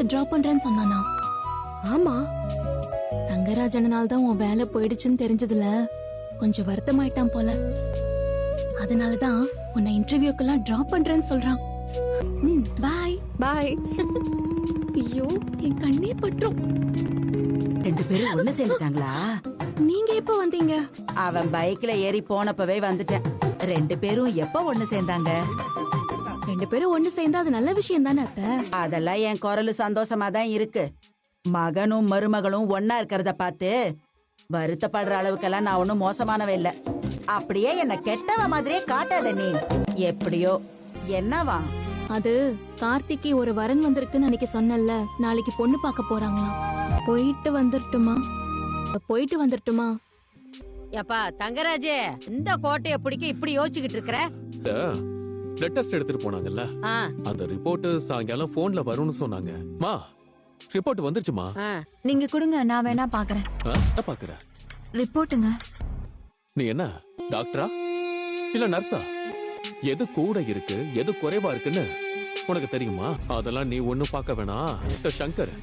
Withdraw பண்றேன்னு சொன்னானா? ஆமா. தங்கராஜனால தான் உன் வேலை போயிடுச்சுன்னு தெரிஞ்சதுல கொஞ்சம் வருத்தமாயிட்டான் போல. அதனாலதான் உன்னை இன்டர்வியூக்கெல்லாம் டிராப் பண்றேன்னு சொல்றான். பாய் பாய். ஐயோ, என் கண்ணே பற்றும். ரெண்டு பேரும் ஒண்ணு சேர்ந்துட்டாங்களா? நீங்க எப்ப வந்தீங்க? அவன் பைக்ல ஏறி போனப்பவே வந்துட்டேன். ரெண்டு பேரும் எப்ப ஒண்ணு சேர்ந்தாங்க? ரெண்டு பேரும் ஒண்ணு சேர்ந்தா அது நல்ல விஷயம் தானே அத்தை? அதெல்லாம் என் குரலு சந்தோஷமா தான் இருக்கு. மகனும் மருமகளும் ஒன்னா இருக்கிறத பார்த்து வருத்தப்படுற அளவுக்கெல்லாம் நான் ஒண்ணும் மோசமானவ இல்ல. அப்படியே என்ன கெட்டவ மாதிரியே காட்டாத நீ. எப்படியோ என்னவா? அது கார்த்திக்கு ஒரு வரன் வந்திருக்குன்னு அன்னைக்கு சொன்னல, நாளைக்கு பொண்ணு பார்க்க போறாங்களாம். போயிட்டு வந்துட்டுமா? எப்பா தங்கராஜே, இந்த கோட்டைய பிடிக்க இப்படி யோசிச்சுக்கிட்டு இருக்கற? பிளட் டெஸ்ட் எடுத்துட்டு போனாங்கல்ல, அந்த ரிப்போர்ட் சாயங்காலம் போன்ல வரும்னு சொன்னாங்க. மா, ரிப்போர்ட் வந்துருச்சுமா. நீங்க கொடுங்க, நான் வேணா பாக்குறேன். பாக்குற ரிப்போர்ட்டுங்க. நீ என்ன டாக்டரா இல்ல நர்ஸா? எது கூட இருக்கு எது குறைவா இருக்குன்னு உனக்கு தெரியுமா? அதெல்லாம் நீ ஒண்ணும் பார்க்க வேணாம். சங்கர்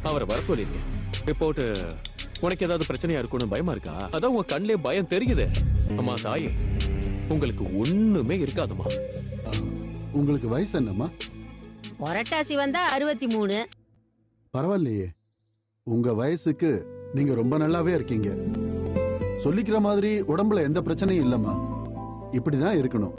அவரை வர சொல்லிருக்கேன். ரிப்போர்ட் உனக்கு ஏதாவது பிரச்சனையா இருக்கும்னு பயமா இருக்கா? அதான் உங்க கண்ணிலே பயம் தெரியுது. அம்மா தாயே, உங்களுக்கு ஒண்ணுமே இருக்காதுமா. உங்களுக்கு வயசு என்னம்மா? புரட்டாசி வந்தா 63. பரவாயில்லையே, உங்க வயசுக்கு நீங்க ரொம்ப நல்லாவே இருக்கீங்க. சொல்லிக்கிற மாதிரி உடம்புல எந்த பிரச்சனையும் இல்லம்மா. இப்படிதான் இருக்கணும்.